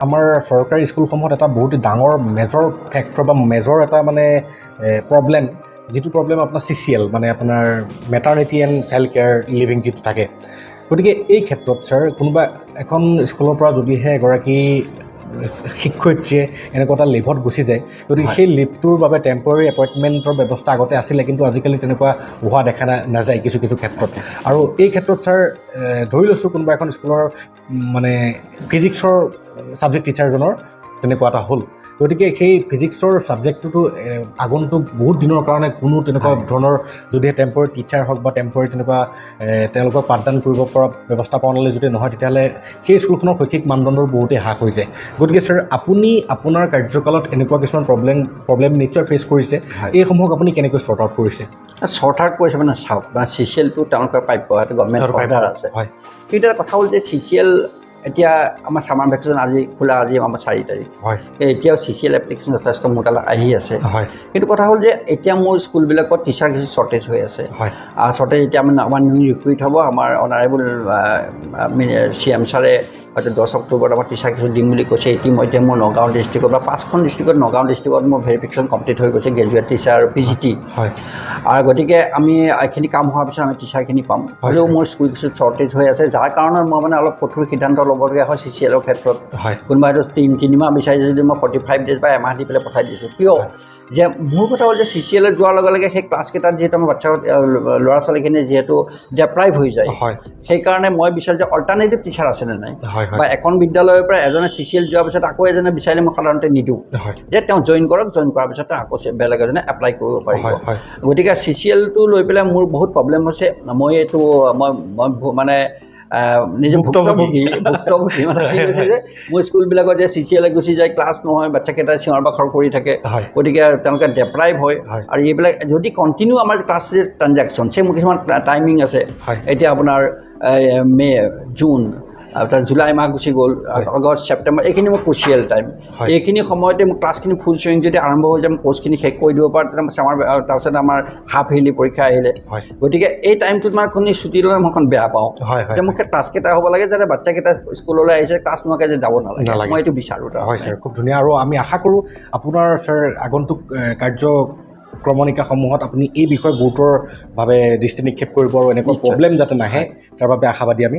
আমাৰ চৰকাৰী স্কুলসমূহত এটা বহুত ডাঙৰ মেজৰ ফেক্টৰ বা মেজৰ এটা মানে প্ৰব্লেম, যিটো প্ৰব্লেম আপোনাৰ CCL মানে আপোনাৰ maternity and child care living যিটো থাকে। গতিকে এই ক্ষেত্ৰত ছাৰ কোনোবা এখন স্কুলৰ পৰা যদিহে এগৰাকী শিক্ষয়িত্ৰীয়ে এনেকুৱা এটা লিভত গুচি যায়, গতিকে সেই লিভটোৰ বাবে টেম্পৰাৰী এপইণ্টমেণ্টৰ ব্যৱস্থা আগতে আছিলে, কিন্তু আজিকালি তেনেকুৱা হোৱা দেখা নাযায় কিছু কিছু ক্ষেত্ৰত। আৰু এই ক্ষেত্ৰত ছাৰ ধৰি লৈছোঁ কোনোবা এখন স্কুলৰ মানে ফিজিক্সৰ ছাবজেক্ট টিচাৰজনৰ তেনেকুৱা এটা হ'ল, গতিকে সেই ফিজিক্সৰ ছাবজেক্টটোতো আগন্তুক বহুত দিনৰ কাৰণে কোনো তেনেকুৱা ধৰণৰ যদিহে টেম্পৰাৰী টিচাৰ হওক বা টেম্পৰাৰী তেনেকুৱা তেওঁলোকক পাঠদান কৰিব পৰা ব্যৱস্থাপনালৈ যদি নহয়, তেতিয়াহ'লে সেই স্কুলখনৰ শৈক্ষিক মানদণ্ডৰ বহুতেই হ্ৰাস হৈ যায়। গতিকে ছাৰ আপুনি আপোনাৰ কাৰ্যকালত এনেকুৱা কিছুমান প্ৰব্লেম নিশ্চয় ফেচ কৰিছে, এইসমূহক আপুনি কেনেকৈ শ্বৰ্ট আউট কৰিছে? শ্বৰ্ট আউট কৰিছে মানে চাওক, CCLটো তেওঁলোকৰ প্ৰাপ্য, সেইটো গভৰ্ণমেণ্ট অৰ্ডাৰ আছে। কিন্তু এটা কথা হ'ল যে CCL এতিয়া আমাৰ ছামাৰ ভেকেশ্যন আজি খোলা, আজি আমাৰ 4 তাৰিখ। এতিয়াও CCL এপ্লিকেশ্যন যথেষ্ট মোৰ তালৈ আহি আছে। কিন্তু কথা হ'ল যে এতিয়া মোৰ স্কুলবিলাকত টিচাৰ কিছু শ্বৰ্টেজ হৈ আছে। শ্বৰ্টেজ এতিয়া আমাৰ নিউ ৰিক্ৰুইট হ'ব, আমাৰ অনাৰেবল CM ছাৰে হয়তো 10 অক্টোবৰত আমাৰ টিচাৰ কিছু দিম বুলি কৈছে। ইতিমধ্যে মোৰ নগাঁও ডিষ্ট্ৰিক্টত বা 5খন ডিষ্ট্ৰিক্টত, নগাঁও ডিষ্ট্ৰিক্টত মোৰ ভেৰিফিকেশ্যন কমপ্লিট হৈ গৈছে, গ্ৰেজুৱেট টিচাৰ আৰু PGT। আৰু গতিকে আমি এইখিনি কাম হোৱাৰ পিছত আমি টিচাৰখিনি পাম। হ'লেও মোৰ স্কুল কিছু শ্বৰ্টেজ হৈ আছে, যাৰ কাৰণত মই মানে অলপ কঠোৰ সিদ্ধান্ত ল'বলগীয়া হয় CCLৰ ক্ষেত্ৰত। কোনোবা হয়তো 3 মাহ বিচাৰিছে যদি মই 45 ডেজ বা এমাহ দি পেলাই পঠাই দিছোঁ। কিয় যে মোৰ কথা হ'ল যে CCLত যোৱাৰ লগে লগে সেই ক্লাছকেইটাত যিহেতু আমাৰ বাচ্চা ল'ৰা ছোৱালীখিনি যিহেতু ডেপ্ৰাইভ হৈ যায়, সেইকাৰণে মই বিচাৰোঁ যে অল্টাৰনেটিভ টিচাৰ আছেনে নাই, বা এখন বিদ্যালয়ৰ পৰা এজনে CCL যোৱাৰ পিছত আকৌ এজনে বিচাৰিলে মই সাধাৰণতে নিদিওঁ যে তেওঁ জইন কৰক, জইন কৰাৰ পিছত তেওঁ আকৌ বেলেগ এজনে এপ্লাই কৰিব পাৰিব। গতিকে CCLটো লৈ পেলাই মোৰ বহুত প্ৰব্লেম হৈছে। মই এইটো মই মানে নিজে ভুক্তভোগী মানে কি হৈছে যে মোৰ স্কুলবিলাকত যে CCL গুচি যায়, ক্লাছ নহয়, বাচ্চাকেইটাই চিঞৰ বাখৰ কৰি থাকে, গতিকে তেওঁলোকে ডেপ্ৰাইভ হয়। আৰু এইবিলাক যদি কণ্টিনিউ আমাৰ ক্লাছ ট্ৰানজেকশ্যন, মোৰ কিছুমান টাইমিং আছে। এতিয়া আপোনাৰ জুন, তাৰপিছত জুলাই মাহ গুচি গ'ল, আগষ্ট, ছেপ্টেম্বৰ, এইখিনি মোৰ ক্ৰুচিয়েল টাইম। এইখিনি সময়তে মোৰ ক্লাছখিনি ফুল চুইং যদি আৰম্ভ হৈ যায়, মই কোৰ্চখিনি শেষ কৰি দিব পাৰোঁ, তাৰপিছত আমাৰ হাফ ইয়াৰলি পৰীক্ষা আহিলে। গতিকে এই টাইমটোত মানে কোনো ছুটি ল'লে মই অকণ বেয়া পাওঁ যে মোক ক্লাছকেইটা হ'ব লাগে, যাতে বাচ্চাকেইটা স্কুললৈ আহিছে ক্লাছ নোহোৱাকৈ যে যাব নালাগে, মই এইটো বিচাৰোঁ। হয় ছাৰ, খুব ধুনীয়া। আৰু আমি আশা কৰোঁ আপোনাৰ ছাৰ আগন্তুক কাৰ্যক্ৰমণিকাসমূহত আপুনি এই বিষয়ে গুৰুতৰভাৱে দৃষ্টি নিক্ষেপ কৰিব আৰু এনেকুৱা প্ৰব্লেম যাতে নাহে, তাৰ বাবে আশাবাদী আমি।